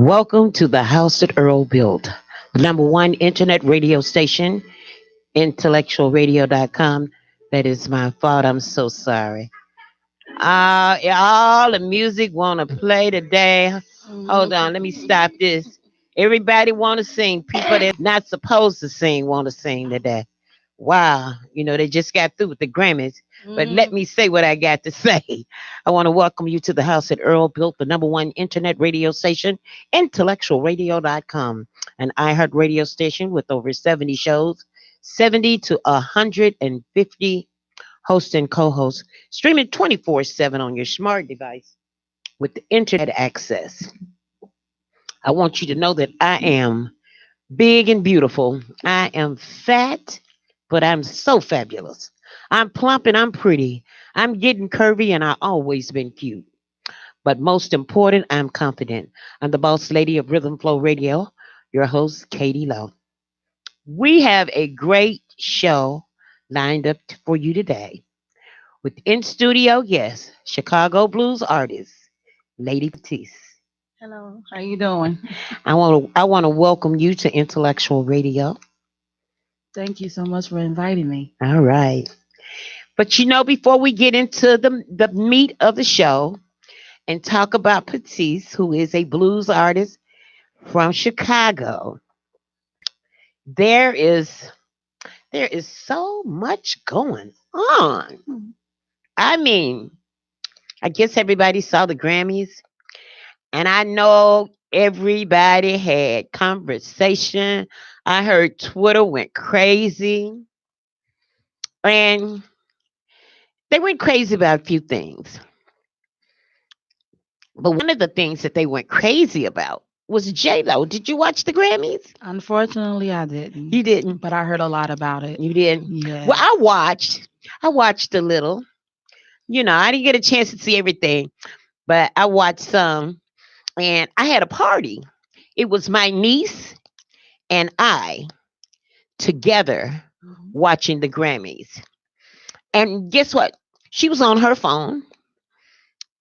Welcome to the house that Earl built, the number one internet radio station, IntellectualRadio.com. That is my fault. I'm so sorry. All the music want to play today. Hold on, let me stop this. Everybody want to sing. People that's not supposed to sing want to sing today. Wow, they just got through with the Grammys. But let me say what I got to say. I want to welcome you to the house that Earl built, the number one internet radio station, IntellectualRadio.com, an iHeart radio station with over 70 shows, 70 to 150 hosts and co-hosts, streaming 24/7 on your smart device with the internet access. I want you to know that I am big and beautiful. I am fat, but I'm so fabulous. I'm plump and I'm pretty. I'm getting curvy and I always been cute. But most important, I'm confident. I'm the boss lady of Rhythm Flow Radio, your host, Katie Lowe. We have a great show lined up for you today. With in studio guest, Chicago blues artist, Lady Batiste. Hello, how you doing? I want to welcome you to Intellectual Radio. Thank you so much for inviting me. All right. But before we get into the meat of the show and talk about Batiste, who is a blues artist from Chicago, there is so much going on. I mean, I guess everybody saw the Grammys, and I know everybody had conversation. I heard Twitter went crazy, and they went crazy about a few things. But one of the things that they went crazy about was J Lo. Did you watch the Grammys? Unfortunately, I didn't. You didn't. But I heard a lot about it. You didn't. Yeah. Well, I watched. I watched a little. I didn't get a chance to see everything, but I watched some, and I had a party. It was my niece and I together watching the Grammys. And guess what? She was on her phone,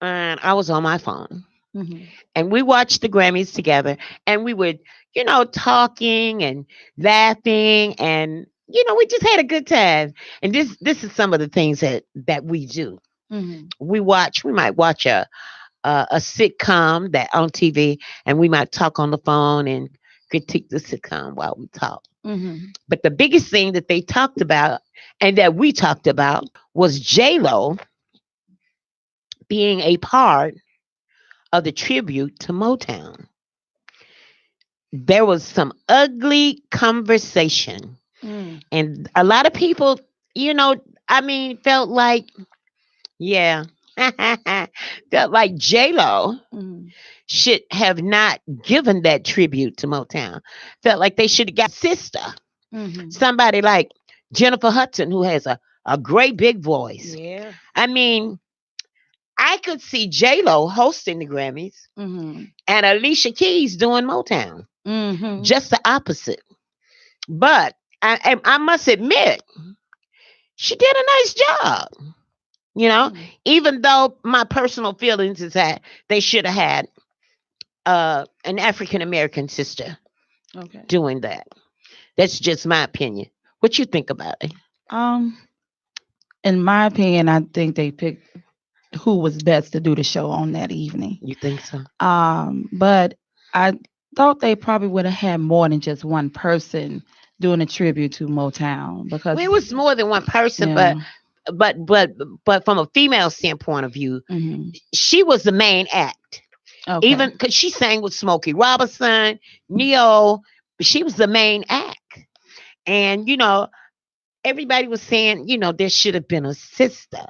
and I was on my phone. Mhm. And we watched the Grammys together, and we would, talking and laughing, and we just had a good time. And this is some of the things that we do. Mhm. We might watch a sitcom that on TV, and we might talk on the phone and critique the sitcom while we talk. Mhm. But the biggest thing that they talked about and that we talked about was J Lo being a part of the tribute to Motown. There was some ugly conversation, Mm. and a lot of people, felt like, yeah, felt like J Lo Mhm. should have not given that tribute to Motown. Felt like they should have got sister, Mhm. somebody like Jennifer Hudson, who has a great big voice. Yeah. I mean, I could see J Lo hosting the Grammys Mhm. and Alicia Keys doing Motown. Mhm. Just the opposite. But I must admit, she did a nice job. Mhm. Even though my personal feelings is that they should have had an African American sister Okay. doing that. That's just my opinion. What you think about it? Um, in my opinion, I think they picked who was best to do the show on that evening. You think so? But I thought they probably would have had more than just one person doing a tribute to Motown because Well, it was more than one person, yeah. but from a female standpoint of view, Mhm. she was the main act. Okay. Even because she sang with Smokey Robinson, Neo, she was the main act. And everybody was saying, there should have been a sister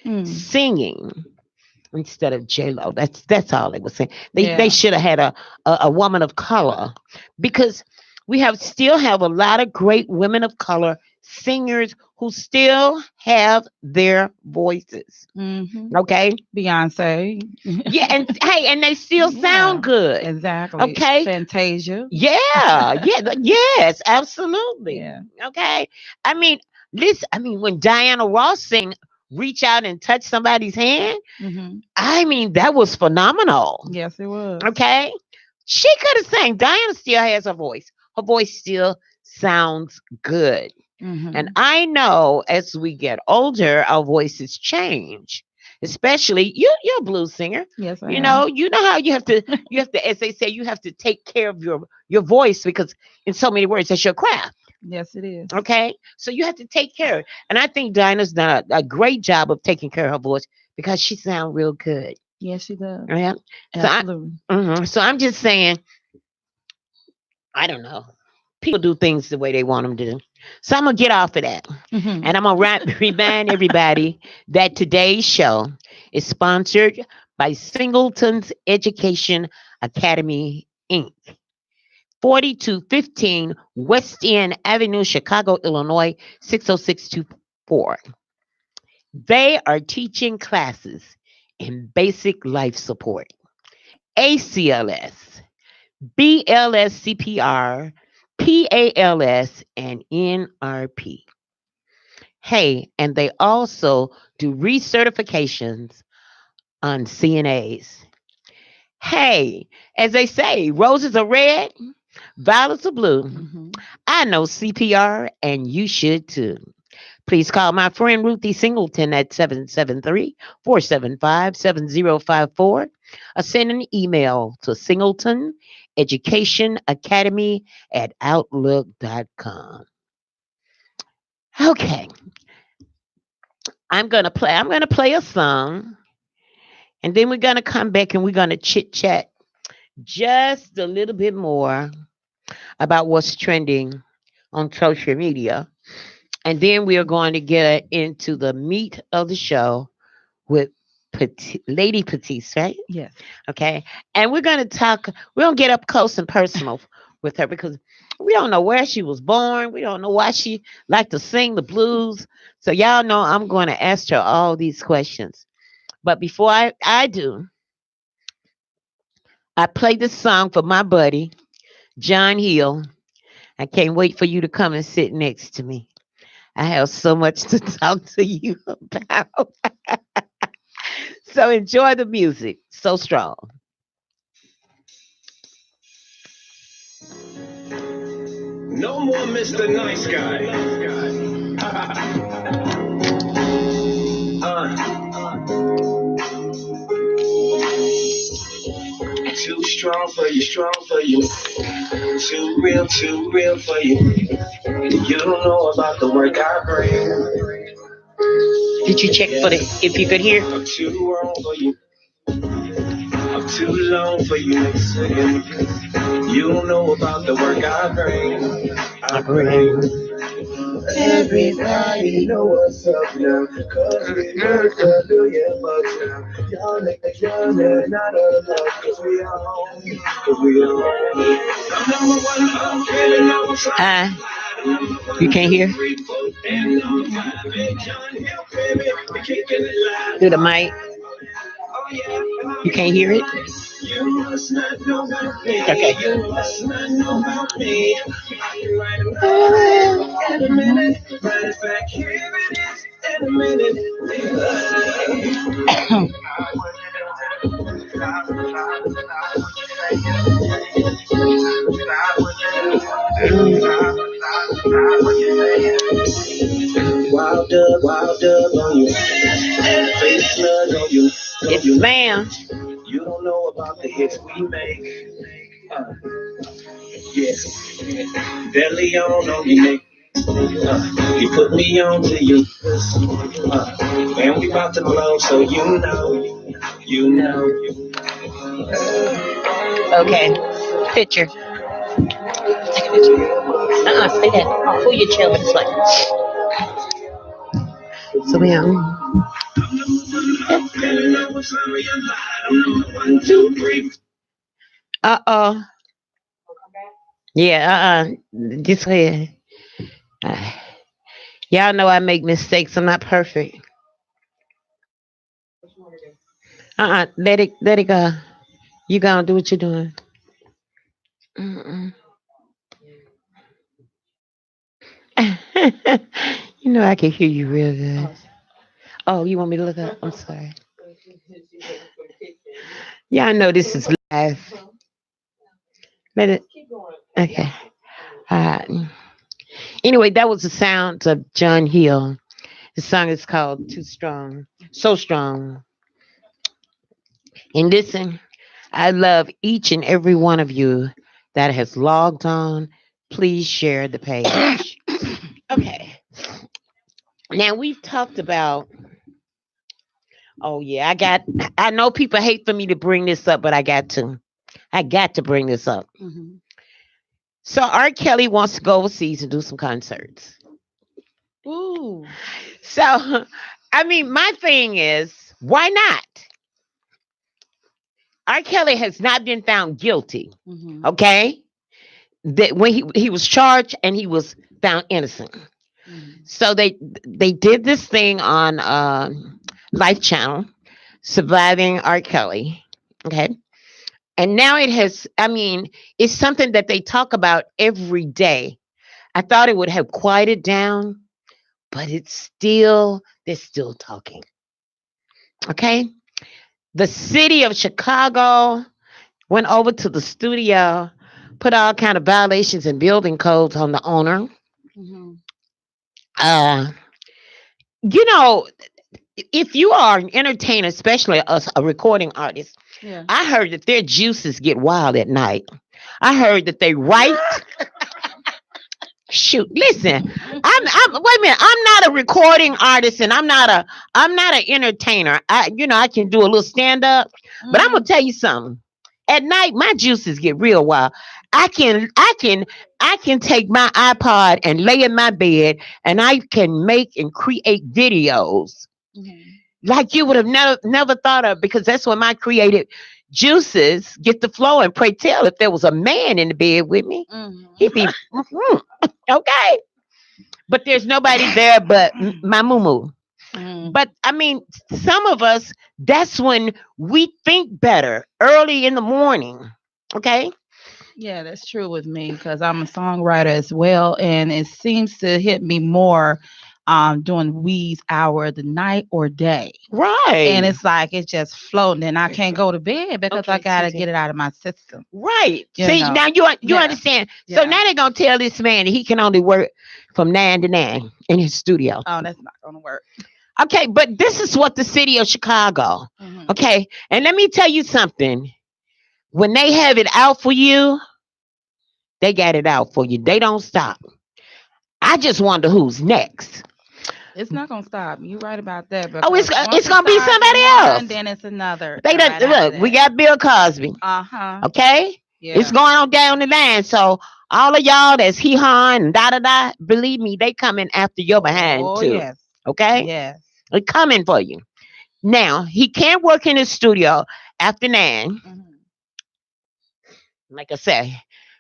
Mm. singing instead of J Lo. That's all they were saying. They Yeah. should have had a woman of color, because we still have a lot of great women of color singers who still have their voices. Mhm. Okay. Beyonce. Yeah, and hey, and they still Yeah, sound good. exactly. Okay. Fantasia. Yeah, yes, absolutely. Yeah. Okay. I mean, listen, when Diana Ross sing Reach Out and Touch Somebody's Hand, Mhm. that was phenomenal. Yes, it was. Okay. She could have sang. Diana still has her voice. Her voice still sounds good. And Mhm. I know as we get older, our voices change. Especially you're a blues singer. Yes, I You am. know, you know how you have to, as they say, you have to take care of your voice because in so many words, that's your craft. Yes, it is. Okay. So you have to take care of it. And I think Dinah's done a great job of taking care of her voice because she sounds real good. Yes, she does. Yeah. So Absolutely. so I'm just saying, I don't know. People do things the way they want them to do. So I'm gonna get off of that. Mhm. And I'm going to remind everybody that today's show is sponsored by Singleton's Education Academy, Inc., 4215 West End Avenue, Chicago, Illinois, 60624. They are teaching classes in basic life support, ACLS, BLS CPR, PALS, and NRP. Hey, and they also do recertifications on CNAs. Hey, as they say, roses are red, violets are blue. Mhm. I know CPR, and you should too. Please call my friend Ruthie Singleton at 773-475-7054 or send an email to Singleton Education Academy at Outlook.com. Okay, I'm gonna play a song. And then we're going to come back and we're going to chit chat just a little bit more about what's trending on social media. And then we are going to get into the meat of the show with Lady Petite, right? Yes. Okay. And we're going to get up close and personal with her because we don't know where she was born. We don't know why she liked to sing the blues. So, y'all know I'm going to ask her all these questions. But before I do, I play this song for my buddy, John Hill. I can't wait for you to come and sit next to me. I have so much to talk to you about. So enjoy the music. So strong. No more Mr. Nice Guy. Too strong for you, strong for you. Too real for you. You don't know about the work I bring. Did you check for the if you could hear? I'm too wrong for you. I'm too long for you. You don't know about the work I bring. I bring. Everybody know what's up now. Cause we work a million bucks now. Y'all niggas running out of luck. Cause we are home. Cause we are home. You can't hear? Do the mic. You can't hear it? Okay. Wild dog on you. Face slug on you. Yes, ma'am. You don't know about the hits we make. Yes. Deadly on you, Nick. You put me on to you. And we about to blow, so you know. You know. Okay. Picture. Take a picture. Stay there. Pull your chair this way. So we are. Uh-oh. Yeah, Just here. Uh, y'all know I make mistakes. I'm not perfect. Let it go. You gonna do what you're doing. Mm-mm. You know I can hear you real good. Oh, you want me to look up? I'm sorry. Yeah, I know this is live. Let it. Okay. Uh, anyway, that was the sounds of John Hill. The song is called "Too Strong," so strong. And listen, I love each and every one of you that has logged on. Please share the page. Okay. Now we've talked about. Oh yeah, I know people hate for me to bring this up, but I got to. I got to bring this up. Mhm. So R. Kelly wants to go overseas and do some concerts. Ooh. So I mean, my thing is, why not? R. Kelly has not been found guilty. Mhm. Okay, that when he was charged and he was found innocent. Mhm. So they did this thing on Life Channel, surviving R. Kelly. Okay, and now it has. I mean, it's something that they talk about every day. I thought it would have quieted down, but they're still talking. Okay, the city of Chicago went over to the studio, put all kind of violations and building codes on the owner. Mhm. Uh, you know, if you are an entertainer, especially a recording artist, Yeah. I heard that their juices get wild at night. I heard that they write. Shoot, listen, I'm wait a minute. I'm not a recording artist, and I'm not an entertainer. I can do a little stand up, but I'm gonna Mm. tell you something. At night, my juices get real wild. I can I can I can take my iPod and lay in my bed, and I can make and create videos Mhm. like you would have never thought of, because that's when my creative juices get the flow. And pray tell, if there was a man in the bed with me, Mhm. he'd be okay. But there's nobody there but my moo. Mhm. But I mean, some of us, that's when we think better early in the morning. Okay. Yeah, that's true with me because I'm a songwriter as well, and it seems to hit me more during wee hour of the night or day. And Right. it's like it's just floating, and I can't go to bed because I Okay, gotta Susie. get it out of my system. Right. You See, know. now you Yeah. understand. So Yeah. now they're gonna tell this man that he can only work from 9 to 9 in his studio. Oh, that's not gonna work. Okay, but this is what the city of Chicago. Hmm. Okay, and let me tell you something. When they have it out for you, they got it out for you. They don't stop. I just wonder who's next. It's not gonna stop. You're right about that Oh, because once it's it gonna be starts somebody one, else. then it's another They don't right after look. We that. got Bill Cosby. Uh huh. Okay, it's Yeah. going on down the line. So all of y'all that's hee hawing and da da da, believe me, they coming after your behind Oh too. yes. Okay, Yes. they coming for you. Now he can't work in his studio after 9. Hmm. Like I said,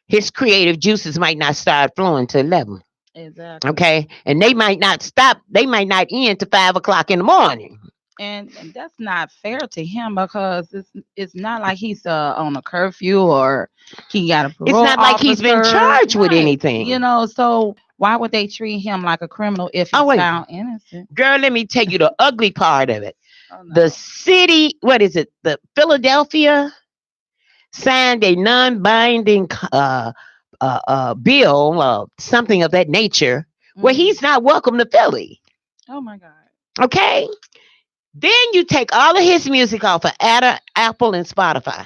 his creative juices might not start flowing till 11. Exactly. Okay, and they might not stop. They might not end to 5 o'clock in the morning. And that's not fair to him because it's not like he's on a curfew or he got a It's parole not like he's been officer, charged with right? anything. So why would they treat him like a criminal if Oh he's wait, found innocent? girl, let me tell you the ugly part of it. Oh The no. city, what is it? The Philadelphia signed a non-binding bill, something of that nature, where Hmm. he's not welcome to Philly. Oh my God. Okay, then you take all of his music off of Apple and Spotify.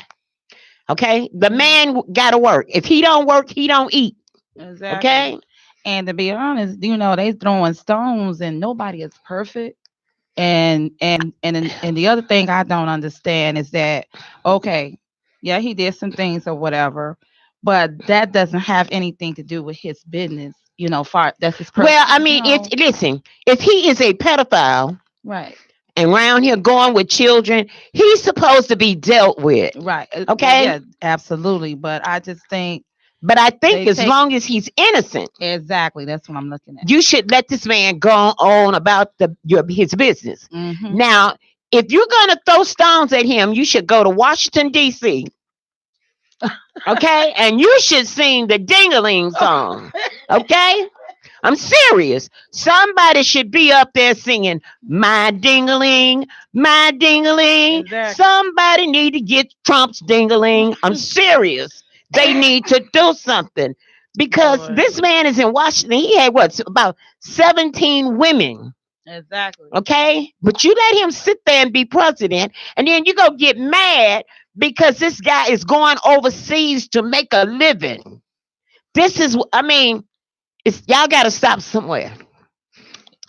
Okay, the Hmm. man got to work. If he don't work, he don't eat. Exactly. Okay, And to be honest, they throwing stones and nobody is perfect. And the other thing I don't understand is that okay, yeah, he did some things or whatever, but that doesn't have anything to do with his business. Far that's his well, personal. I mean, if listen, if he is a pedophile Right, and around here going with children, he's supposed to be dealt with. right. Well, Okay, yeah, absolutely. But I just think but I think they as take long as he's innocent, exactly. That's what I'm looking at. you should let this man go on about his business. Hmm. Now, if you're gonna throw stones at him, you should go to Washington D.C. Okay, and you should sing the Dingaling song. Okay, I'm serious. Somebody should be up there singing my dingaling, my dingaling. Exactly. Somebody need to get Trump's dingaling. I'm serious. They need to do something because Lord. this man is in Washington. He had what, about 17 women. Exactly. Okay, but you let him sit there and be president, and then you go get mad because this guy is going overseas to make a living. This is, I mean, it's y'all got to stop somewhere.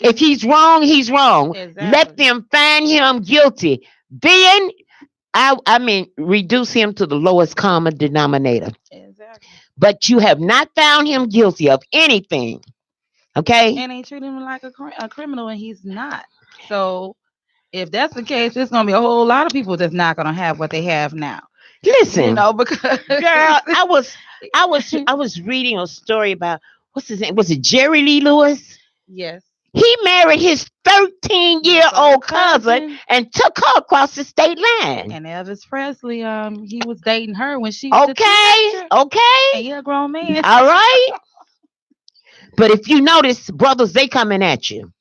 If he's wrong, he's wrong. Let Exactly. them find him guilty. Then I mean, reduce him to the lowest common denominator. Exactly. But you have not found him guilty of anything. Okay? And they treat him like a criminal, and he's not. So if that's the case, there's gonna be a whole lot of people that's not gonna have what they have now. You Listen, know, because girl, I was reading a story about what's his name? Was it Jerry Lee Lewis? yes, He married his 13-year-old cousin cousin and took her across the state line. and Elvis Presley, he was dating her when she was a Okay, teenager, and okay, you're a grown man. all right. But if you notice, brothers, they coming at you.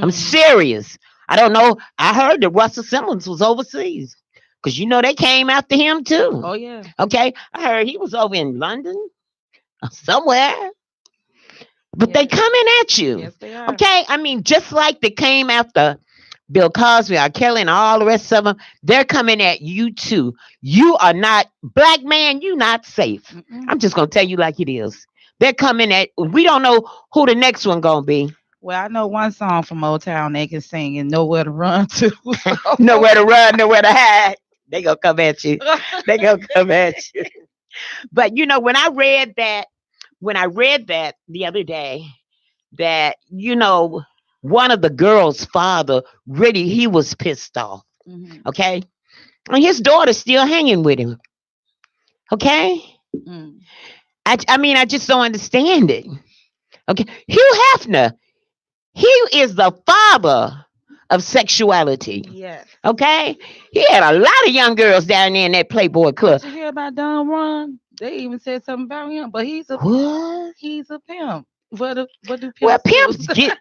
I'm Mm. serious. I don't know. I heard that Russell Simmons was overseas because you know they came after him too. Oh yeah, Okay, I heard he was over in London or somewhere. But they yeah, coming at you. yes they are. Okay, I mean, just like they came after Bill Cosby, R. Kelly, and all the rest of them, they're coming at you too. You are not, black man. You not safe. Mm-mm. I'm just gonna tell you like it is. They're coming at. We don't know who the next one gonna be. Well, I know one song from Motown they can sing and nowhere to run to. Nowhere to run, nowhere to hide. They gonna come at you. They gonna come at you. But you know, when I read that the other day, that one of the girls' father really he was pissed off. Mhm. Okay, and his daughter's still hanging with him. Okay, Mm. I mean I just don't understand it. Okay, Hugh Hefner, he is the father of sexuality. Yes. Okay, he had a lot of young girls down there in that Playboy Club. Did you hear about Don Juan? They even said something about him, but What? he's a pimp. What do Well, pimps do? pimps get.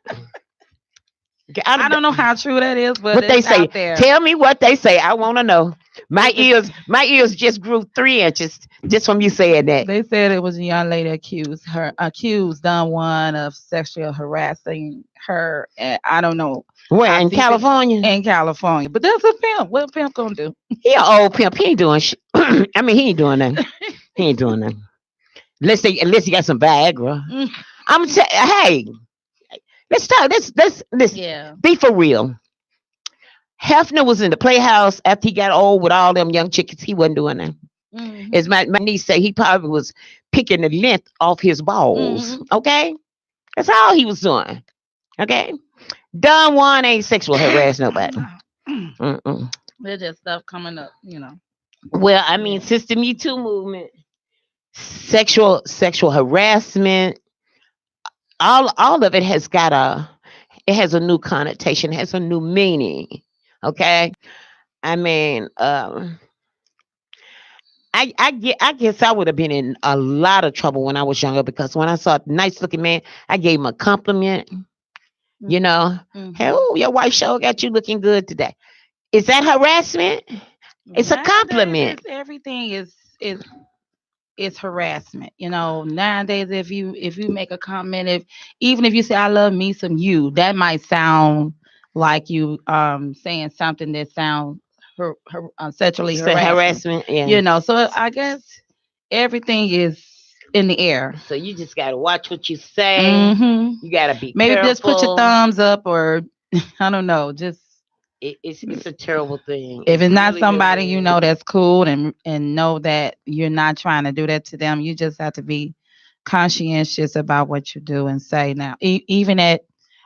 I I don't, don't know how true that is, but what they it's say. out there. Tell me what they say. I want to know. My It was, ears just grew 3 inches just from you saying that. they said it was a young lady accused Don Juan of sexual harassing her. And I don't know Where how in deep it California? in California, but that's a pimp. What a pimp gonna do? He an old pimp. He ain't doing shit. I mean, he ain't doing nothing. He ain't doing nothing. Unless he got some Viagra. Mm, Hey, let's talk. Let's yeah. be for real. Hefner was in the playhouse after he got old with all them young chickens. He wasn't doing that. Hmm. As my niece said, he probably was picking the length off his balls. Hmm. Okay? That's all he was doing. Okay? Don Juan ain't sexual harass nobody. Mm-mm. There's just stuff coming up. Well, I mean, Yeah. since the Me Too movement, sexual harassment, all of it has a new connotation, has a new meaning. Okay? I mean, I guess I would have been in a lot of trouble when I was younger because when I saw a nice looking man, I gave him a compliment. You know, hey, Hmm. oh, your wife sure got you looking good today. Is that harassment? It's a Nowadays, compliment. it's everything is harassment. Nowadays, if you make a comment, if even if you say I love me some you, that might sound like you saying something that sounds sexually It's a harassing. harassment. Yeah. So I guess everything is in the air. So you just gotta watch what you say. Hmm. You gotta be Maybe just put your careful. thumbs up, or I don't know, just It's a terrible thing. if It it's not really, somebody really you is. know that's cool, and know that you're not trying to do that to them, you just have to be conscientious about what you do and say. Now, even at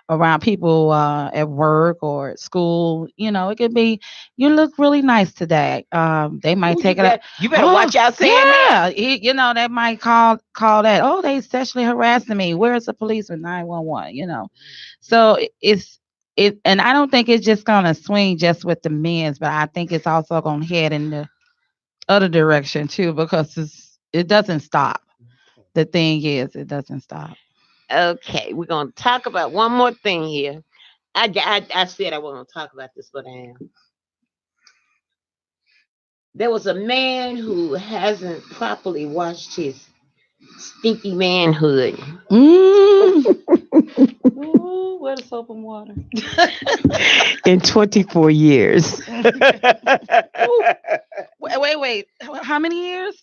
around people at work or at school, it could be you look really nice today. They might Ooh, you take it up. better you better Oh watch out saying that. yeah, they might call that. Oh, they sexually harassing me. Where's the police or 911? So and I don't think it's just gonna swing just with the men's, but I think it's also gonna head in the other direction too because it doesn't stop. The thing is, it doesn't stop. Okay, we're gonna talk about one more thing here. I said I wasn't gonna talk about this, but I am. There was a man who hasn't properly washed his stinky manhood Mm. Ooh, where the soap and water? in 24 years. Ooh, wait. How many years?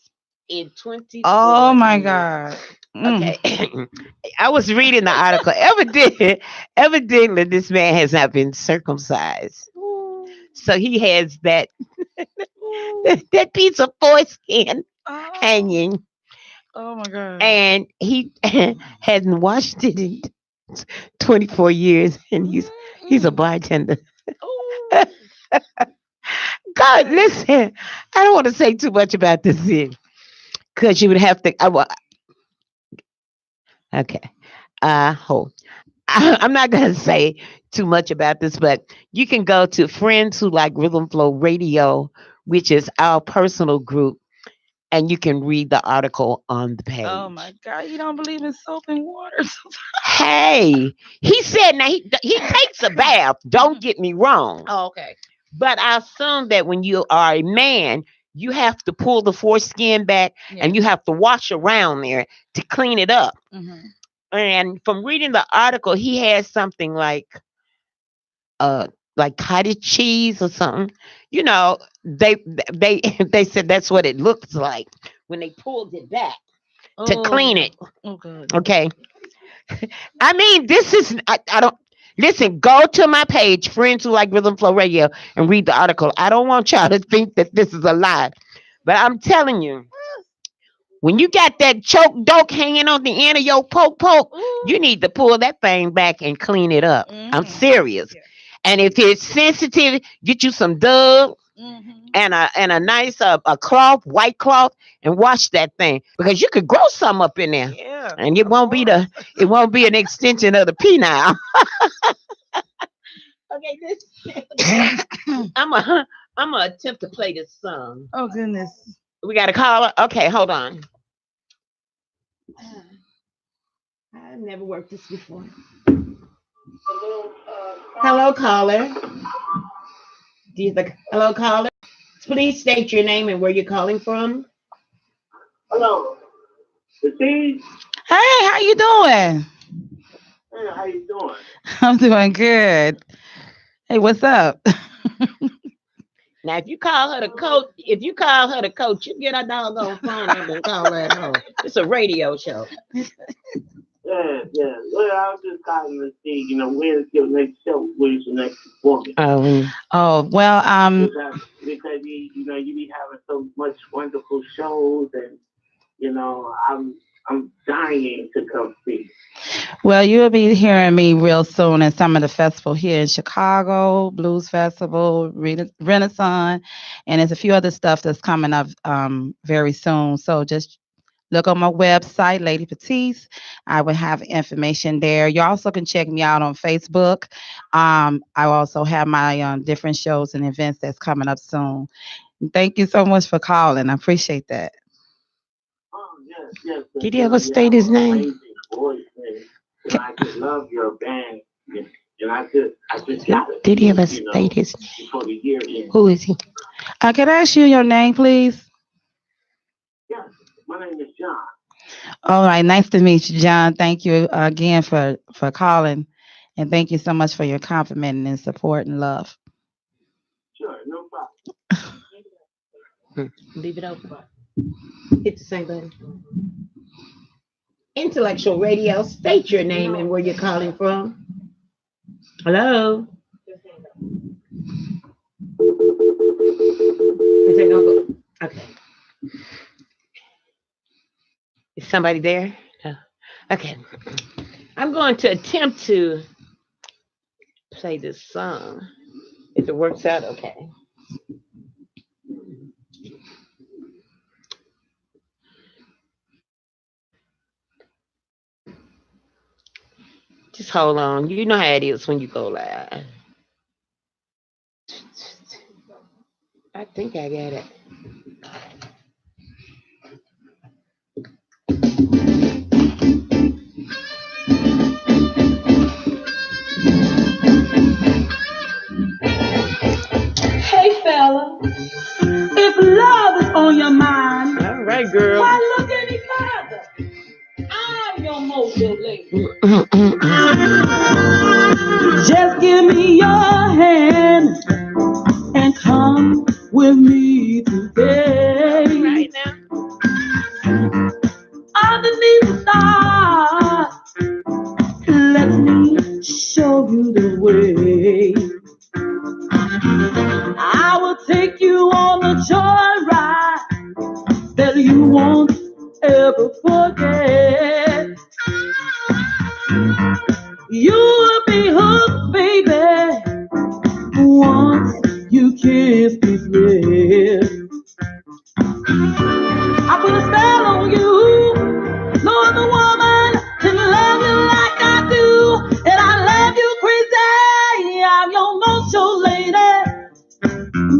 In 24 Oh my years. God. Okay. I was reading the article. Evidently, this man has not been circumcised. Ooh, So he has that ooh. that piece of foreskin Oh, hanging, oh my God. and he hasn't washed it in 24 years, and he's a Mm-mm. bartender. Ooh. God, listen, I don't want to say too much about this thing because you would have to. Okay. Hold. I'm not going to say too much about this, but you can go to Friends Who Like Rhythm Flow Radio, which is our personal group, and you can read the article on the Oh page. my God. You don't believe in soap and water? Hey, he said now he takes a bath. Don't get me wrong, Oh, okay. but I assume that when you are a man, you have to pull the foreskin back Yeah. and you have to wash around there to clean it up. Mm-hmm. And from reading the article, he has something uh like cottage cheese or something. You know, they they said that's what it looks like when they pulled it back to clean Oh, it. oh, good. Okay. I mean, this is I don't listen, go to my page, Friends Who Like Rhythm Flow Radio, and read the article. I don't want y'all to think that this is a lie. But I'm telling you, when you got that choke doke hanging on the end of your poke, Ooh. you need to pull that thing back and clean it up. I'm Mm-hmm. serious. Yeah. And if it's sensitive, get you some Dove Mm-hmm. and a nice a cloth, white cloth, and wash that thing because you could grow some up in there, Yeah. and it Of won't be course. it won't be an extension of the penile. Okay, I'm gonna attempt to play this song. Oh goodness. We got a caller. Okay, hold on. I've never worked this before. Hello, caller. Hello, caller. Please state your name and where you're calling from. Hello. Steve? Hey, how you doing? Hey, how you doing? I'm doing good. Hey, what's up? Now, if you call her the coach, you get a doggone phone number and call her at home. It's a radio show. Yeah. Well, I was just calling to see, where's your next show? Where's your next performance? Oh, well, Because you be having so much wonderful shows, and I'm dying to come see. well, you'll be hearing me real soon in some of the festival here in Chicago, Blues Festival, Renaissance, and there's a few other stuff that's coming up very soon. So just look on my website, Lady Petite. I will have information there. You also can check me out on Facebook. I also have my different shows and events that's coming up soon. Thank you so much for calling. I appreciate that. Oh, yes. Did he ever state his name? Amazing voice, man. And I just love your band. And I just got it. Did he ever state his name? Before the year ends. Who is he? Can I ask you your name, please? Yes, my name is John. All right, nice to meet you, John. Thank you again for calling, and thank you so much for your compliment and support and love. Sure, no problem. Leave it open. Hit the same button. Intellectual Radio. State your name and where you're calling from. Hello. Okay. Is somebody there? No. Okay. I'm going to attempt to play this song. If it works out, okay. Just hold on. You know how it is when you go live. I think I got it. Hey fella, if love Just give me your hand and come with me today. Right now. Underneath the stars, let me show you the way. I will take you on a joyride that you won't ever forget. You will be hooked, baby, once you kiss these lips. I put a spell on you. No other woman can love you like I do. And I love you crazy. I'm your mojo lady.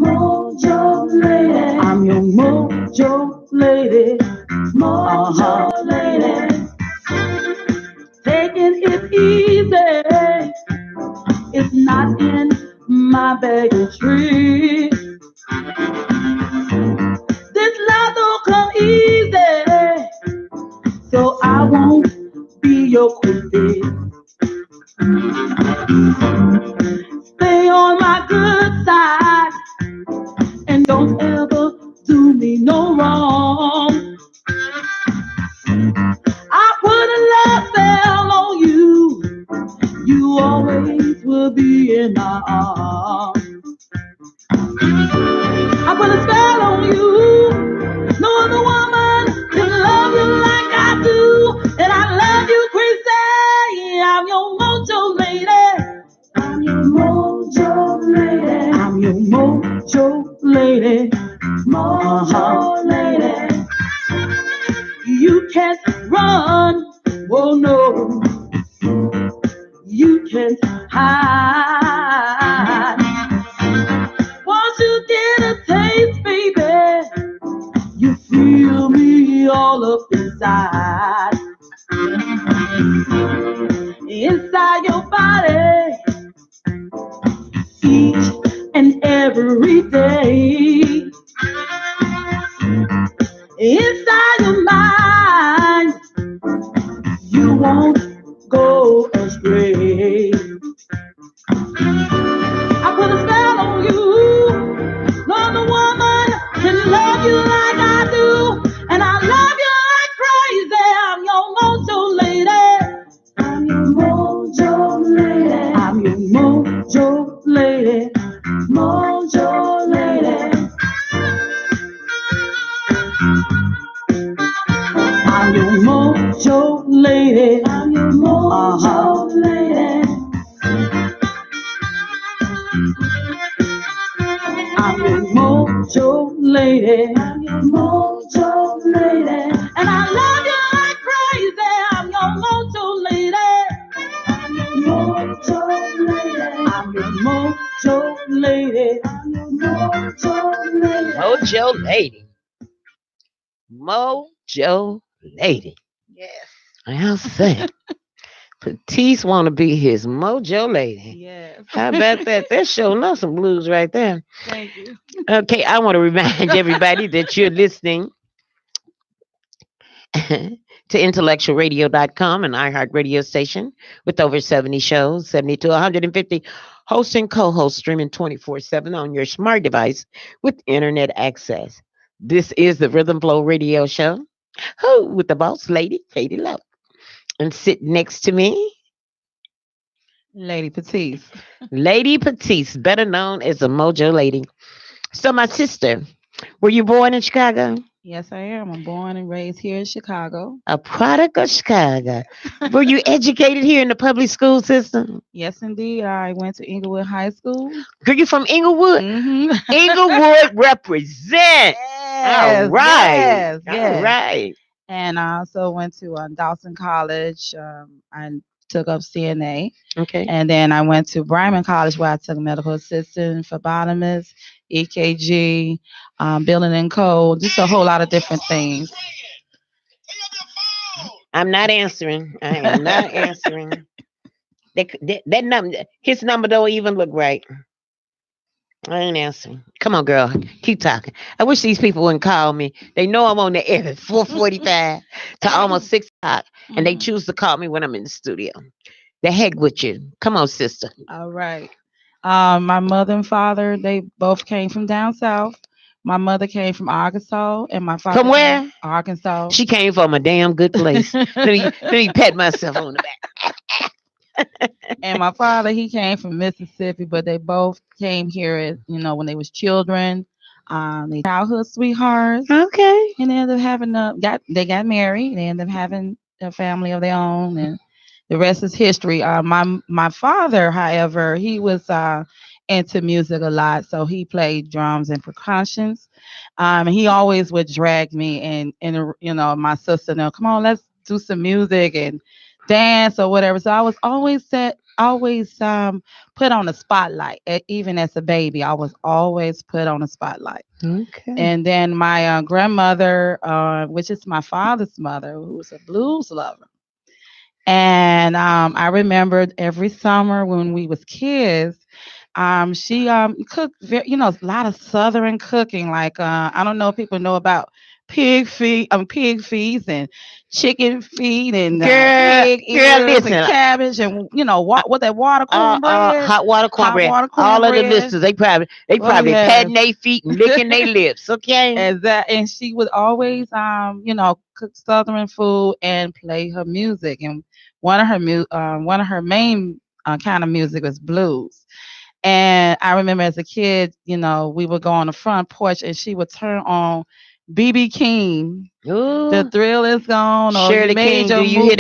Mojo lady. I'm your mojo lady. Mojo lady. Taking it easy. It's not in my bag of tricks. This love don't come easy, so I won't be your queen. Stay on my good side and don't ever do me no wrong. I put a love spell on you. You always will be in my arms. I put a spell on you. No other woman can love you like I do. And I love you crazy. I'm your mojo lady. I'm your mojo lady. I'm your mojo lady. Mojo lady. You can't run. Oh no. You can't hide. Once you get a taste, baby, you feel me all up inside. Inside your body, each and every day. Inside your mind, you won't go astray. I put a spell on you. No other woman can love you like I do. And I love you like crazy. I'm your mojo lady. I'm your mojo lady. I'm your mojo lady. Mojo lady. I'm your mojo lady. I'm your mojo lady. I'm your mojo lady. I'm your mojo lady. And I love you like crazy. I'm your mojo lady. I'm your mojo lady. I'm your mojo lady. I'm your mojo lady. Mojo lady. Mojo lady. Yes. I'll say. Petite want to be his mojo lady. Yes. How about that? That's showing us some blues right there. Thank you. Okay, I want to remind everybody that you're listening to IntellectualRadio.com, an iHeart radio station with over 70 shows, 70 to 150 hosts and co-hosts streaming 24/7 on your smart device with internet access. This is the Rhythm Flow Radio Show. Who with the boss lady, Katie Love. And sitting next to me, Lady Petite. Lady Petite, better known as the Mojo Lady. So, my sister, were you born in Chicago? Yes, I am. I'm born and raised here in Chicago. A product of Chicago. Were you educated here in the public school system? Yes, indeed. I went to Inglewood High School. Girl, you from Inglewood? Mm-hmm. Inglewood represent. All Yes, right. yes, All yes. right. And I also went to Dawson College. I took up CNA. Okay. And then I went to Bryman College where I took medical assistant, phlebotomist, EKG, building and code, just a whole lot of different things. I'm not answering. I am not answering. That number, his number don't even look right. I ain't answering. Come on, girl. Keep talking. I wish these people wouldn't call me. They know I'm on the air at 4:45 to almost 6 o'clock, and they Mhm. choose to call me when I'm in the studio. The heck with you. Come on, sister. All right. My mother and father, they both came from down south. My mother came from Arkansas, and my From father came where? Arkansas. She came from a damn good place. Let me pat myself on the back. And my father, he came from Mississippi, but they both came here as, when they was children. They childhood sweethearts, Okay. and they ended up having they got married. They ended up having a family of their own, and the rest is history. My father, however, he was into music a lot, so he played drums and percussions. And he always would drag me and my sister, no, come on, let's do some music and dance or whatever. So I was always put on the spotlight. Even as a baby, I was always put on the spotlight. Okay. And then my grandmother, which is my father's mother, who was a blues lover. And I remembered every summer when we was kids, she cooked, a lot of Southern cooking. Like I don't know if people know about pig feet and chicken feet and pig Girl, ears and listen. cabbage and Uh, what that water cornbread, hot water hot cornbread. water All of the cornbread. listeners, they Oh probably yes. patting their feet and licking their lips. Okay. And she would always cook southern food and play her music, and one of her main kind of music was blues. And I remember as a kid, we would go on the front porch and she would turn on BB King, The Ooh, Thrill Is Gone, or Shirley King, do you hear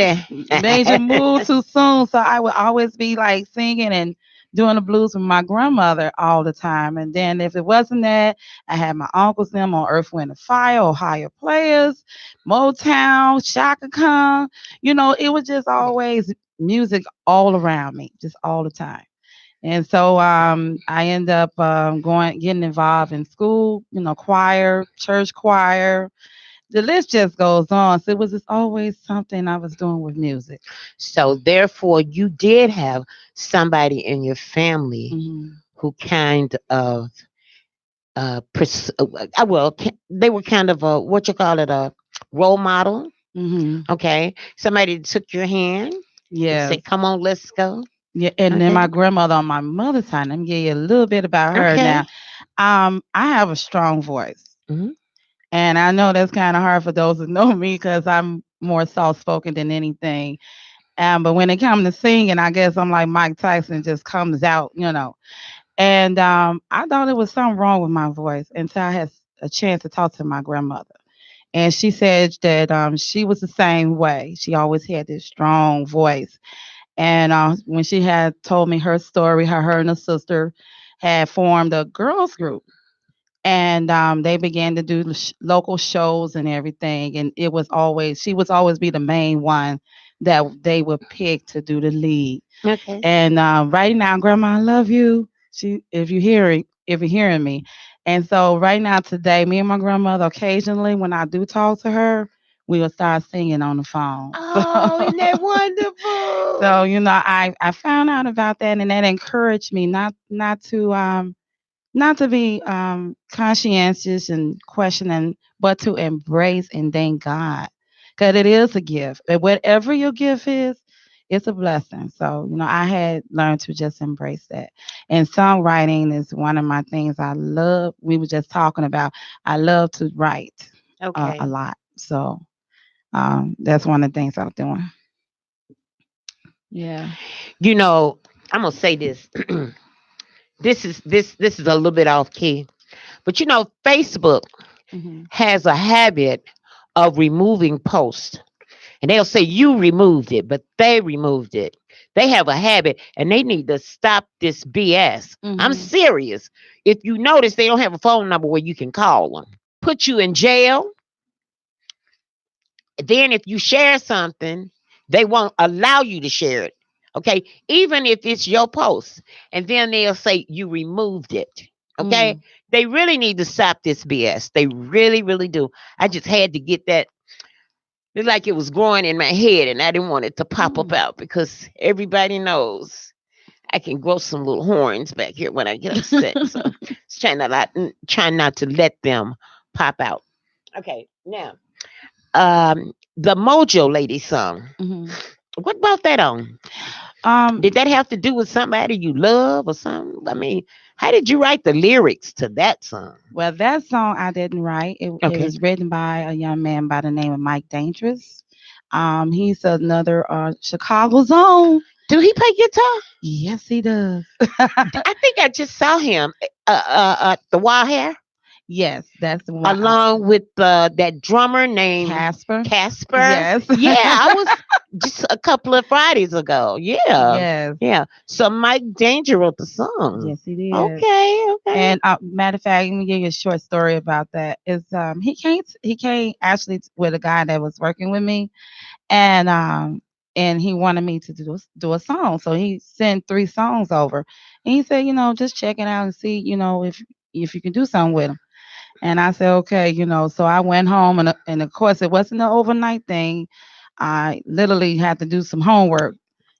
made your that? move too soon. So I would always be like singing and doing the blues with my grandmother all the time. And then if it wasn't that, I had my uncles them on Earth, Wind and Fire, Ohio Players, Motown, Shaka Khan. It was just always music all around me, just all the time. And so I end up getting involved in school, choir, church choir. The list just goes on. So it was just always something I was doing with music. So therefore, you did have somebody in your family Hmm. who kind of they were kind of a, what you call it, a role model. Hmm. Okay, somebody took your hand and Yes. said, "Come on, let's go." Yeah. And then Okay. my grandmother on my mother's side, let me give you a little bit about her Okay. now. I have a strong voice. Hmm. And I know that's kind of hard for those who know me because I'm more soft spoken than anything. But when it comes to singing, I guess I'm like Mike Tyson, just comes out. And I thought there was something wrong with my voice until I had a chance to talk to my grandmother. And she said that she was the same way. She always had this strong voice. And when she had told me her story, her and her sister had formed a girls group, and they began to do the local shows and everything. And it was always she was always be the main one that they would pick to do the lead. Okay. And right now, Grandma, I love you. If you're hearing me. And so right now, today, me and my grandmother, occasionally when I do talk to her, we will start singing on the phone. Oh, isn't that wonderful? So I found out about that, and that encouraged me not to be conscientious and questioning, but to embrace and thank God, because it is a gift. And whatever your gift is, it's a blessing. So I had learned to just embrace that. And songwriting is one of my things I love. We were just talking about. I love to write a Okay. lot. So that's one of the things I'm doing. Yeah. You know, I'm gonna say this. This is a little bit off key, but Facebook Hmm. has a habit of removing posts, and they'll say you removed it, but they removed it. They have a habit, and they need to stop this BS. I'm Hmm. serious. If you notice, they don't have a phone number where you can call them. Put you in jail. Then if you share something, they won't allow you to share it. Okay. Even if it's your post. And then they'll say you removed it. Okay. Mm. They really need to stop this BS. They really, really do. I just had to get that. It's like it was growing in my head and I didn't want it to pop up Mm. out because everybody knows I can grow some little horns back here when I get upset. So it's trying not to let them pop out. Okay, now the Mojo Lady song. Mhm. What brought that on? Did that have to do with somebody you love or something? I mean, how did you write the lyrics to that song? Well, that song I didn't write. It Okay. was written by a young man by the name of Mike Dangerous. He's another Chicago's own. Do he play guitar? Yes, he does. I think I just saw him. The wild hair, Yes, that's the one. along with that drummer named Casper. Casper. Yes. Yeah, I was just a couple of Fridays ago. Yeah, Yes. yeah. So Mike Danger wrote the song. Yes, he did. Okay, okay. And matter of fact, let me give you a short story about that. Is he came actually with a guy that was working with me, and he wanted me to do a song. So he sent 3 songs over, and he said, just check it out and see, if you can do something with them. And I said, okay, So I went home, and of course it wasn't an overnight thing. I literally had to do some homework,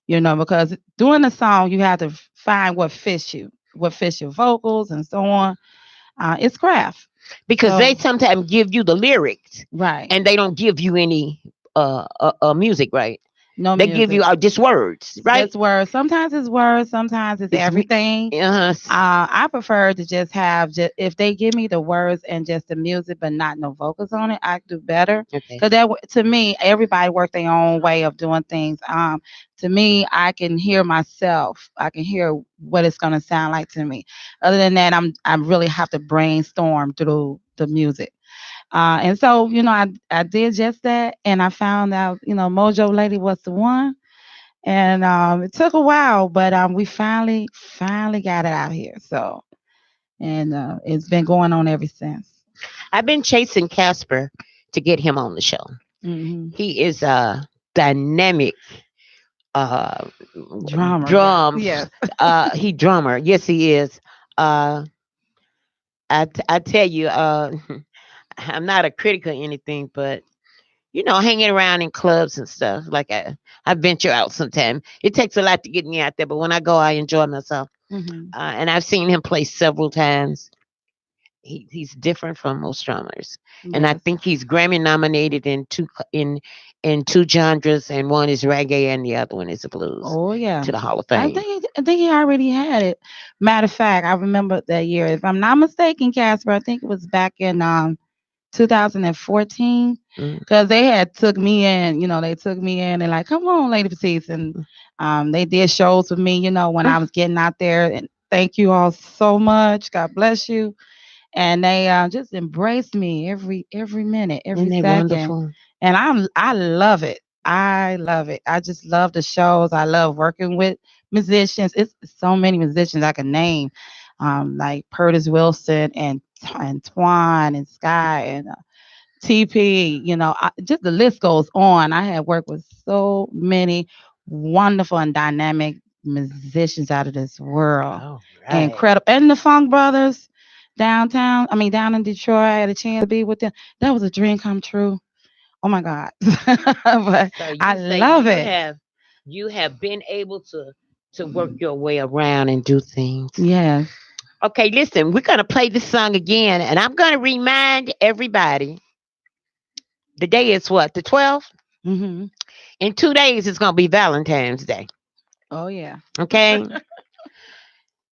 because doing a song you have to find what fits your vocals and so on. It's craft. Because So they sometimes give you the lyrics right, and they don't give you any music, right? no They give you music. just words, right? Just words. Sometimes it's words. Sometimes it's It's everything. uh I prefer to just have if they give me the words and just the music, but not no vocals on it, I do better. okay. Cause to me, everybody work their own way of doing things. To me, I can hear myself. I can hear what it's gonna sound like to me. Other than that, I really have to brainstorm through the music. And so, I did just that, and I found out, Mojo Lady was the one. And it took a while, but we finally got it out here. So, and it's been going on ever since. I've been chasing Casper to get him on the show. Hmm. He is a dynamic uh Drama, yes, drum yes. he drummer. Yes, he is. Uh I tell you, I'm not a critic or anything, but hanging around in clubs and stuff. Like I venture out sometime. It takes a lot to get me out there, but when I go, I enjoy myself. Hmm. And I've seen him play several times. He's different from most drummers, and I Yes. think he's Grammy nominated in two genres, and one is reggae, and the other one is the blues Oh yeah. to the Hall of I Fame. think I think he already had it. Matter of fact, I remember that year. If I'm not mistaken, Casper, I think it was back in 2014, Mm. because they had took me in. They took me in and like, come on, Lady Petite, and they did shows with me. When I was getting out there, and thank you all so much. God bless you. And they just embraced me every minute, every Isn't that second, wonderful? and I love it. I love it. I just love the shows. I love working with musicians. It's so many musicians I can name, like Curtis Wilson and Twan and Sky and TP. Just the list goes on. I have worked with so many wonderful and dynamic musicians out of this world. All right. Incredible. And the Funk Brothers downtown, I mean, down in Detroit, I had a chance to be with them. That was a dream come true. Oh my God. But So I you say love it. you have been able to work your way around and do things. Yes. Okay, listen, we're gonna play this song again, and I'm gonna remind everybody. The day is what, the 12th? Hmm. In 2 days, it's gonna be Valentine's Day. Oh yeah. Okay.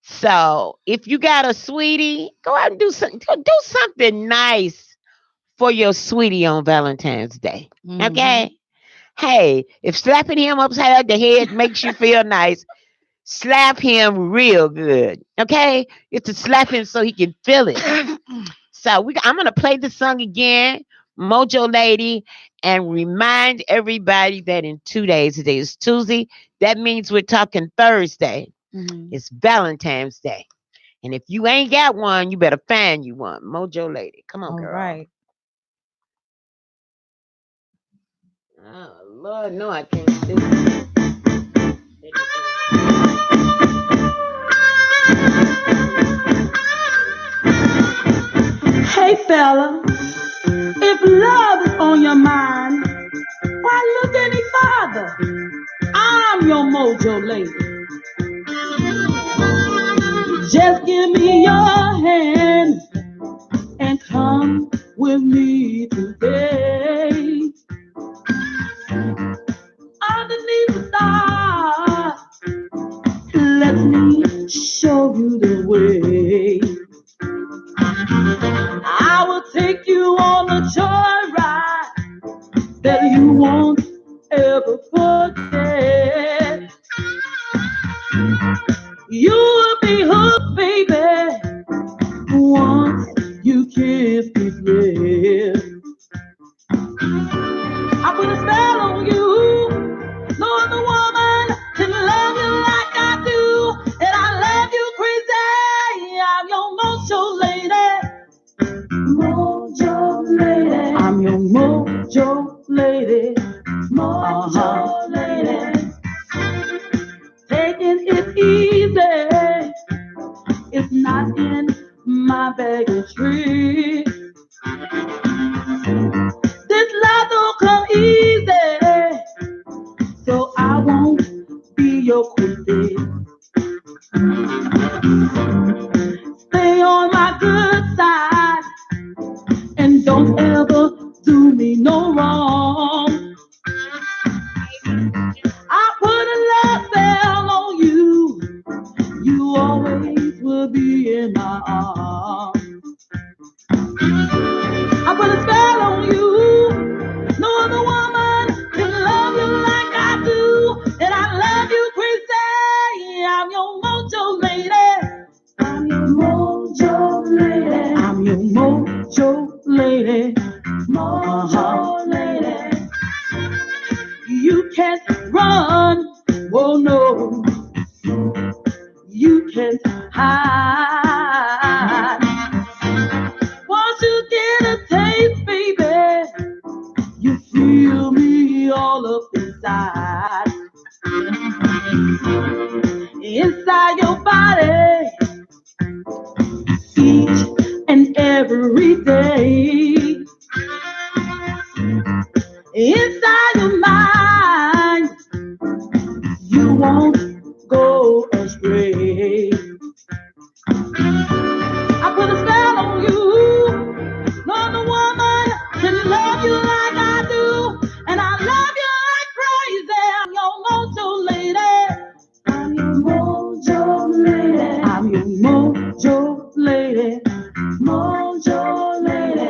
So if you got a sweetie, go out and do something nice for your sweetie on Valentine's Day. Hmm. Okay. Hey, if slapping him upside the head makes you feel nice, slap him real good. Okay? You have to slap him so he can feel it. So I'm gonna play the song again, Mojo Lady, and remind everybody that in 2 days, today is Tuesday. That means we're talking Thursday. Hmm. It's Valentine's Day. And if you ain't got one, you better find you one. Mojo Lady. Come on, All girl. right. Oh, Lord, no, I can't see. Hey fella, if love is on your mind, why look any farther? I'm your mojo lady. Just give me your hand and come with me today. Underneath the stars, let me show you the way. I will take you on a joyride that you won't ever forget. You will be hooked, baby, once you kiss these lips. I put a spell on you. No other woman can love you like I do. And I love you crazy. I'm your mojo lady. Mojo lady. I'm your mojo lady. Mojo lady. Taking it easy. It's not in my bag of tricks. This life don't come easy, so I won't be your queen. Stay on my good side and don't ever do me no wrong. I put a love spell on you. You always will be in my arms. I put a spell on you. No other woman can love you like I do. And I love you crazy. I'm your mojo lady. I'm your mojo lady. I'm your mojo lady. Mojo lady. You can't run. Oh no. You can't hide. Once you get a taste, baby, you feel me all up inside. Inside your body, each and every day. Inside your mind, you won't go astray. I put a spell on you. No other woman can love you like I do. And I love you like crazy. I'm your mojo lady. I'm your mojo lady. I'm your mojo lady. Mojo lady.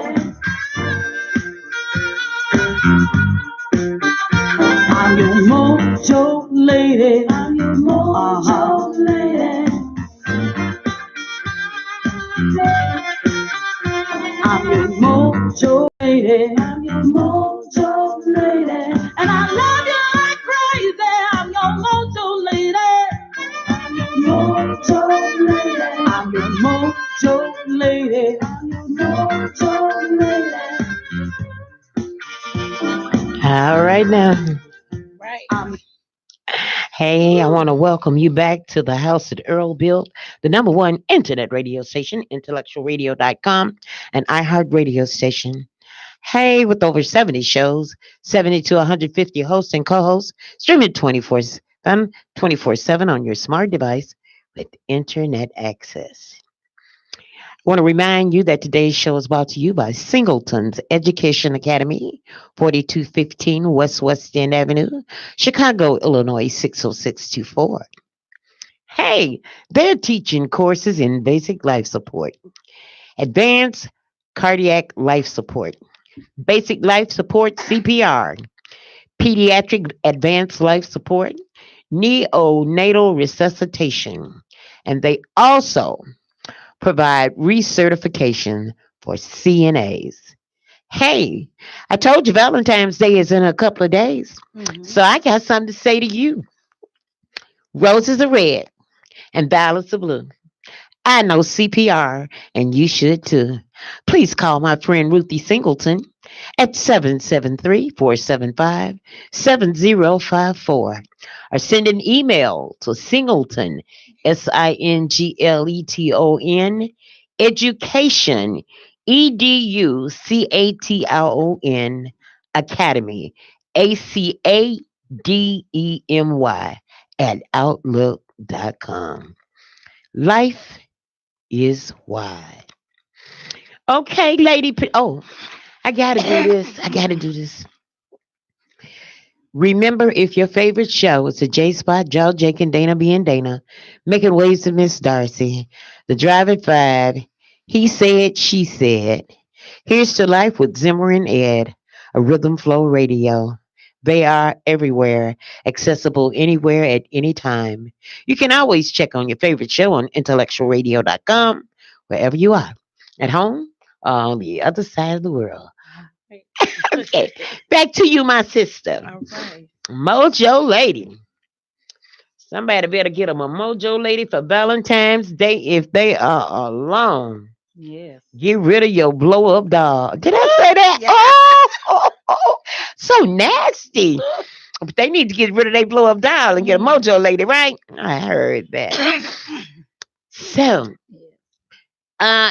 I'm your mojo lady. I'm your mojo lady. I'm your mojo lady. I'm your mojo lady. And I love you like crazy. I'm your mojo lady. I'm your mojo lady. I'm your mojo lady. I'm your mojo lady. All right now. Right. Hey, I want to welcome you back to the house that Earl built, the number one internet radio station, IntellectualRadio.com, an iHeart radio station. Hey, with over 70 shows, 70 to 150 hosts and co-hosts, streaming 24/7 on your smart device with internet access. I want to remind you that today's show is brought to you by Singleton's Education Academy, 4215 West End Avenue, Chicago, Illinois 60624. Hey, they're teaching courses in basic life support, advanced cardiac life support, basic life support CPR, pediatric advanced life support, neonatal resuscitation, and they also provide recertification for CNAs. Hey, I told you Valentine's Day is in a couple of days, so I got something to say to you. Roses are red and violets are blue. I know CPR, and you should too. Please call my friend Ruthie Singleton at 773-475-7054 or send an email to Singleton, Singleton, education, EDUCATRON, Academy, ACADEMY at outlook.com. Life is why. Okay, lady. Oh, I gotta do this. I gotta do this. Remember, if your favorite show is the J Spot, Joe, Jake, and Dana being Dana, making waves to Miss Darcy, the Drive at Five, he said, she said. Here's to life with Zimmer and Ed, a rhythm flow radio. They are everywhere, accessible anywhere at any time. You can always check on your favorite show on intellectualradio.com, wherever you are, at home, or on the other side of the world. Right. Okay, back to you, my sister. All right. Mojo Lady. Somebody better get them a Mojo Lady for Valentine's Day if they are alone. Yes. Get rid of your blow up doll. Did I say that? Yeah. Oh, so nasty. But they need to get rid of their blow up doll and get a Mm. Mojo Lady, right? I heard that. So,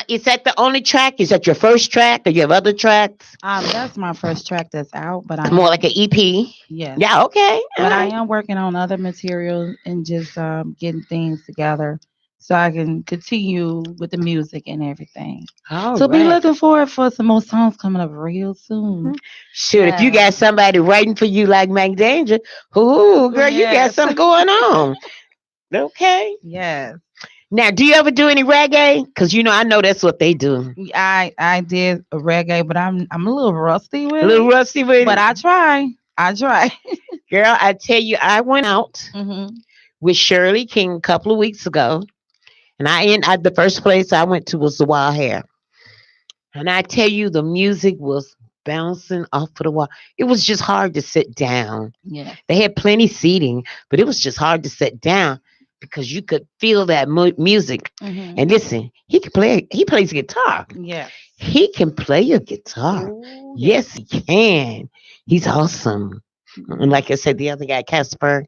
is that the only track? Is that your first track, or you have other tracks? That's my first track that's out, but I More am, like an EP. yes, Yeah, okay. but I Alright. am working on other material and just getting things together so I can continue with the music and everything. All So be right. looking forward for some more songs coming up real soon. Shoot, if you Yeah. got somebody writing for you like Mac Danger, ooh, girl, you got Yes. something going on. Okay. Yes. Now, do you ever do any reggae? Because I know that's what they do. I did a reggae, but I'm a little rusty A with little it. rusty with But it. I try. I try. Girl, I tell you, I went out Hmm. with Shirley King a couple of weeks ago, and the first place I went to was the Wild Hair. And I tell you, the music was bouncing off of the wall. It was just hard to sit down. Yeah. They had plenty seating, but it was just hard to sit down because you could feel that music. Hmm. And listen, he can play. He plays guitar. Yes. He can play a guitar. Ooh, Yes, he can. He's awesome. And like I said, the other guy, Casper,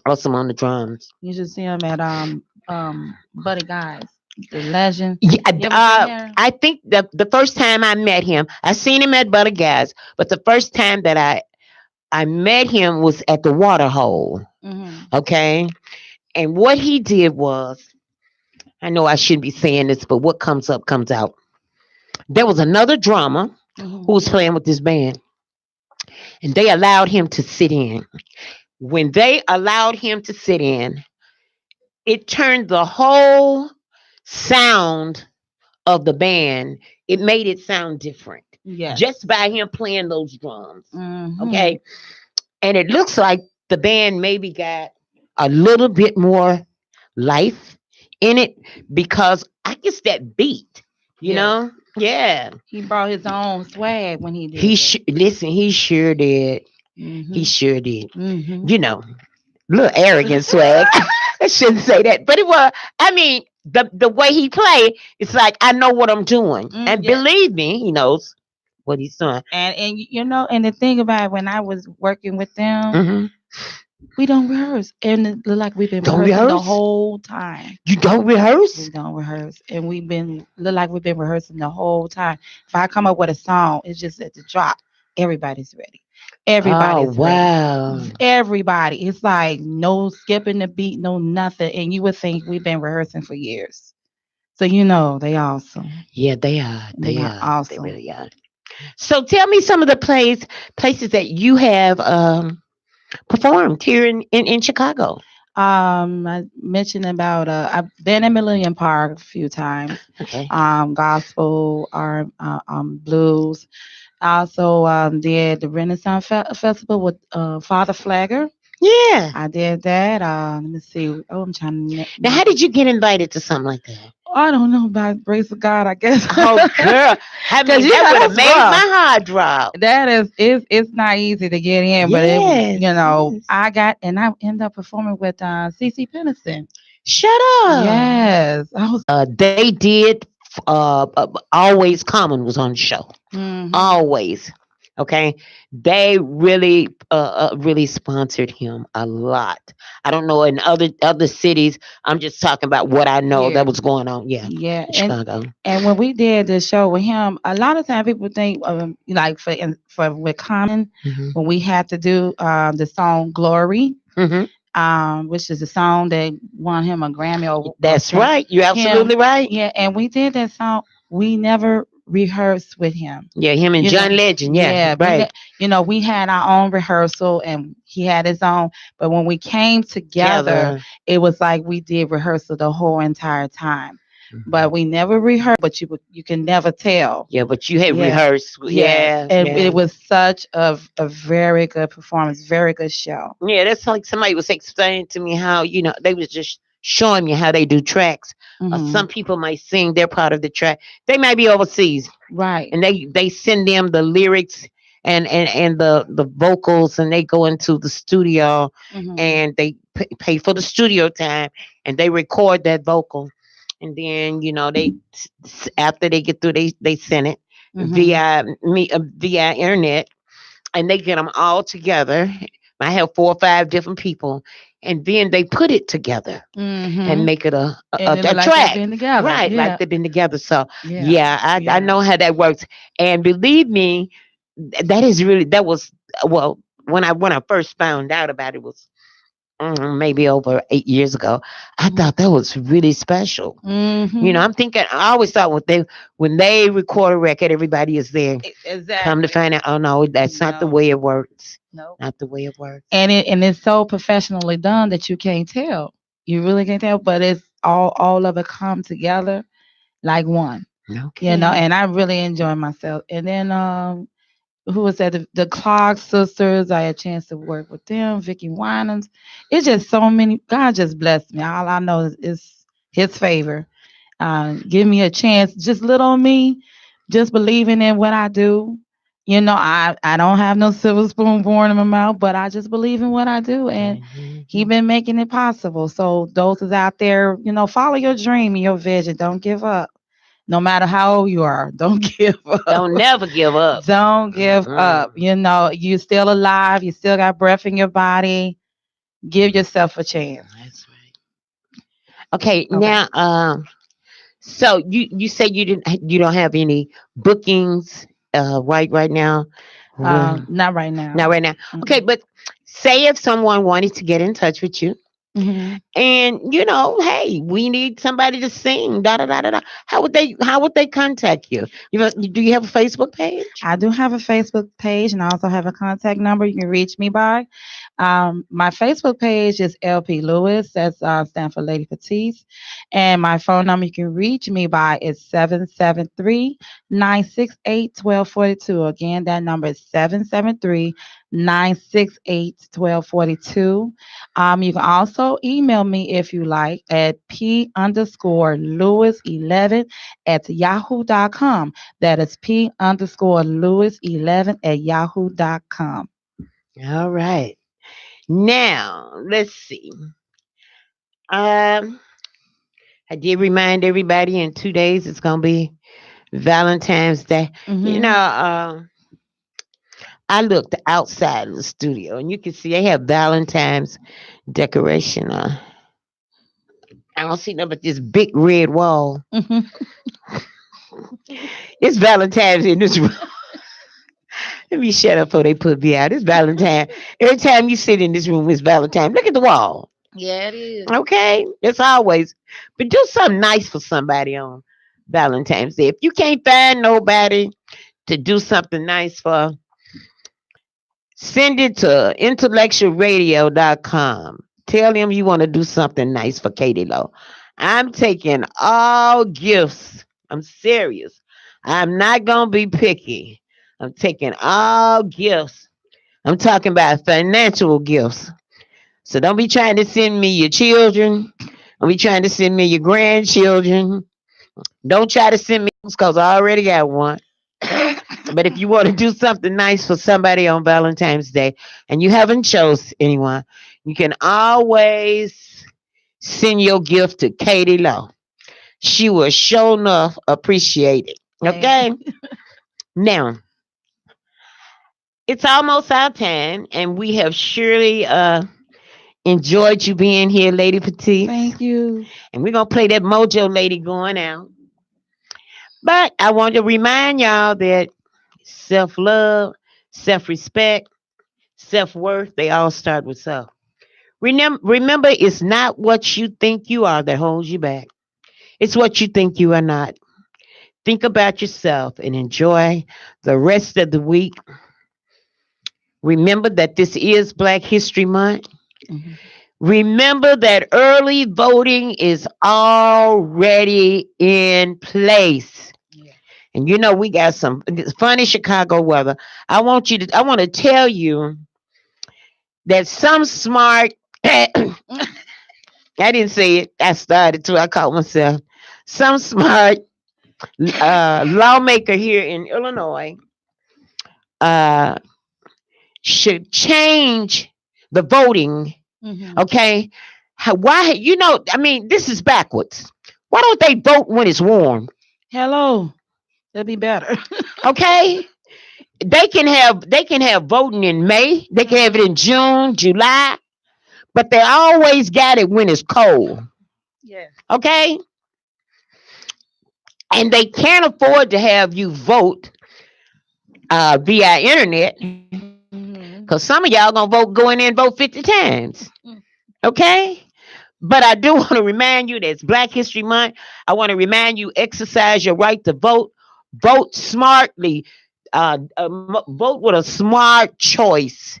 awesome on the drums. You should see him at Buddy Guys, the legend. Yeah, You ever been there? I think the first time I met him, I seen him at Butter Guys, but the first time that I met him was at the Water Hole. Hmm. Okay, and what he did was, I know I shouldn't be saying this, but what comes up comes out. There was another drummer Hmm. who was playing with this band, and they allowed him to sit in. When they allowed him to sit in, it turned the whole sound of the band. It made it sound different Yes. just by him playing those drums. Hmm. Okay, and it looks like the band maybe got a little bit more life in it because I guess that beat, you Yeah. know, yeah. He brought his own swag when he did He that. listen. He sure did. Hmm. He sure did. Hmm. You know, little arrogant swag. I shouldn't say that, but it was. I mean, the way he played, it's like I know what I'm doing, and Yeah. believe me, he knows what he's doing. And and the thing about it, when I was working with them, Hmm. we don't rehearse, and it look like we've been Don't rehearsing the rehearse? whole time. You don't We rehearse? don't rehearse, and look like we've been rehearsing the whole time. If I come up with a song, it's just at the drop. Everybody's ready. Oh Everybody's ready. wow! Everybody. It's like no skipping the beat, no nothing. And you would think we've been rehearsing for years. So they awesome. Yeah, they are. They They are are. They awesome. really are. So tell me some of the places that you have performed here in Chicago. I mentioned about I've been in Millennium Park a few times. Okay. Gospel or blues. I also did the Renaissance Festival with Father Flagger. Yeah. I did that. Let me see. Oh, I'm trying to. Now, how did you get invited to something like that? I don't know, by the grace of God, I guess. Oh, girl. I 'Cause mean, you that know would have that's made rough. my heart drop. That it's not easy to get in, but Yes, yes. I ended up performing with CC Peniston. Shut up. Yes, I was. They did. Always Common was on the show. Mhm. Always. Okay. They really sponsored him a lot. I don't know in other cities. I'm just talking about what I know Yeah. that was going on. Yeah. Yeah, In Chicago. and when we did the show with him, a lot of time people think like for with Common Hmm. when we had to do the song Glory. Hmm. which is a song that won him a Grammy or That's right. You're him. absolutely right. Yeah, and we did that song. We never rehearsed with him. Yeah, him and You know, John Legend. Yeah, yeah, right. we had our own rehearsal and he had his own. But when we came together, Together. it was like we did rehearsal the whole entire time. But Mhm. we never rehearsed. But you can never tell. Yeah, but you had Yeah. rehearsed. Yes, Yeah, and yeah. it was such a very good performance, very good show. Yeah, that's like somebody was explaining to me how, they was just showing me how they do tracks. Hmm. Some people might sing their part of the track. They might be overseas Right. and they send them the lyrics and the vocals and they go into the studio Hmm. and they pay for the studio time and they record that vocal. And then, after they get through, they send it Hmm. via internet and they get them all together. I have 4 or 5 different people, and then they put it together and Hmm. make it And it be a like they've track, been together. right? Like Yeah. they've been together. So Yeah. yeah, I Yeah. know how that works, and believe me, that was well when I first found out about it was maybe over 8 years ago. I Hmm. thought that was really special. Hmm. I'm thinking. I always thought when they record a record, everybody is there. Come to Exactly. find out, oh no, that's not the No. way it works. No. Not the way it works. And it's so professionally done that you can't tell. You really can't tell, but it's all of it come together like one. Okay. And I really enjoy myself. And then who was that? The Clark sisters. I had a chance to work with them. Vicky Winans. It's just so many. God just blessed me. All I know is His favor. Give me a chance. Just little me, just believing in what I do. I don't have no silver spoon born in my mouth, but I just believe in what I do, and He Mhm. been making it possible. So those is out there, follow your dream and your vision. Don't give up. No matter how old you are, don't give up. Don't never give up. Don't give up. Mm-mm. You're still alive. You still got breath in your body. Give yourself a chance. That's right. Okay, Okay. now so you say you don't have any bookings right now. Well, Not right now. not right now. Okay, but say if someone wanted to get in touch with you Mm-hmm. and hey, we need somebody to sing, da da da da da. How would they contact you? Do you have a Facebook page? I do have a Facebook page and I also have a contact number you can reach me by. My Facebook page is LP Lewis. That's stand for Lady Petite. And my phone number you can reach me by is 773-968-1242. Again, that number is 773-968-1242. You can also email me if you like at p_lewis11 at yahoo.com. That is p_lewis11 at yahoo.com. All right. Now let's see. Um, I did remind everybody in 2 days it's gonna be Valentine's Day. Hmm. I looked outside of the studio and you can see they have Valentine's decoration on. I don't see nothing but this big red wall. Hmm. It's Valentine's in this room. Let me shut up before they put me out. It's Valentine. Every time you sit in this room, it's Valentine. Look at the wall. Yeah, it is. Okay? It's always. But do something nice for somebody on Valentine's Day. If you can't find nobody to do something nice for, send it to IntellectualRadio.com. Tell them you want to do something nice for Katie Lowe. I'm taking all gifts. I'm serious. I'm not going to be picky. I'm taking all gifts. I'm talking about financial gifts. So don't be trying to send me your children. Don't be trying to send me your grandchildren. Don't try to send me because I already got one. But if you want to do something nice for somebody on Valentine's Day and you haven't chose anyone, you can always send your gift to Katie Lowe. She will show enough appreciate it. Hey, Okay? Now, it's almost our time, and we have surely enjoyed you being here, Lady Petite. thank you. And we're going to play that Mojo Lady going out. But I want to remind y'all that self love, self respect, self worth, they all start with self. Remember, it's not what you think you are that holds you back. It's what you think you are not. Think about yourself and enjoy the rest of the week. Remember that this is Black History Month. Mhm. Remember that early voting is already in place. Yeah. And you know, we got some funny Chicago weather. I want to tell you that some smart, I didn't say it, I started to, I caught myself. Some smart lawmaker here in Illinois uh, should change the voting. Mhm. Okay, why? You know, I mean, this is backwards. Why don't they vote when it's warm? Hello. That'd be better. Okay, they can have voting in May. They can have it in June, July, but they always got it when it's cold. Yes. Okay, and they can't afford to have you vote via internet Mhm. because some of y'all gonna vote go in there and vote 50 times. Mm. Okay. But I do want to remind you that it's Black History Month. I want to remind you exercise your right to vote. Vote smartly. Vote with a smart choice.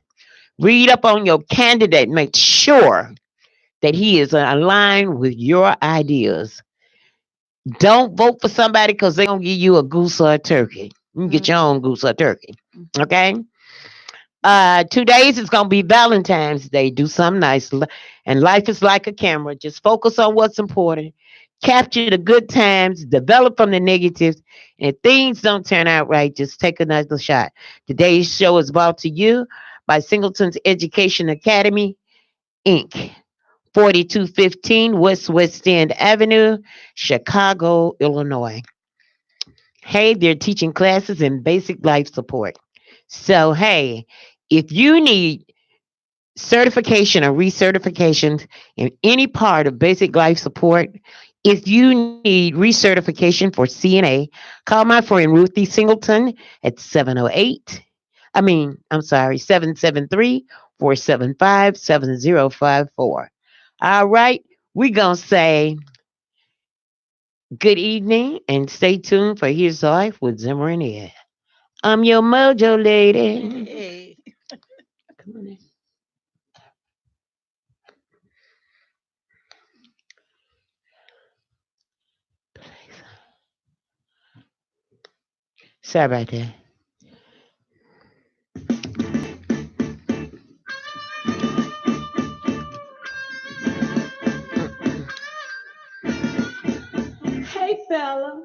Read up on your candidate. Make sure that he is aligned with your ideas. Don't vote for somebody because they're going to give you a goose or a turkey. You can get your own goose or turkey. Okay? 2 days is gonna be Valentine's Day. Do something nice. And life is like a camera. Just focus on what's important. Capture the good times. Develop from the negatives. And if things don't turn out right, just take another shot. Today's show is brought to you by Singleton's Education Academy, Inc. 4215 West End Avenue, Chicago, Illinois. Hey, they're teaching classes in basic life support. So, hey, if you need certification or recertifications in any part of basic life support, if you need recertification for CNA, call my friend Ruthie Singleton at 708. I'm sorry, 773 475 7054. All right, we're going to say good evening and stay tuned for Here's Life with Zimmer and Ed. I'm your mojo lady. Hey. Come on in. Sorry about that. Hey, fella.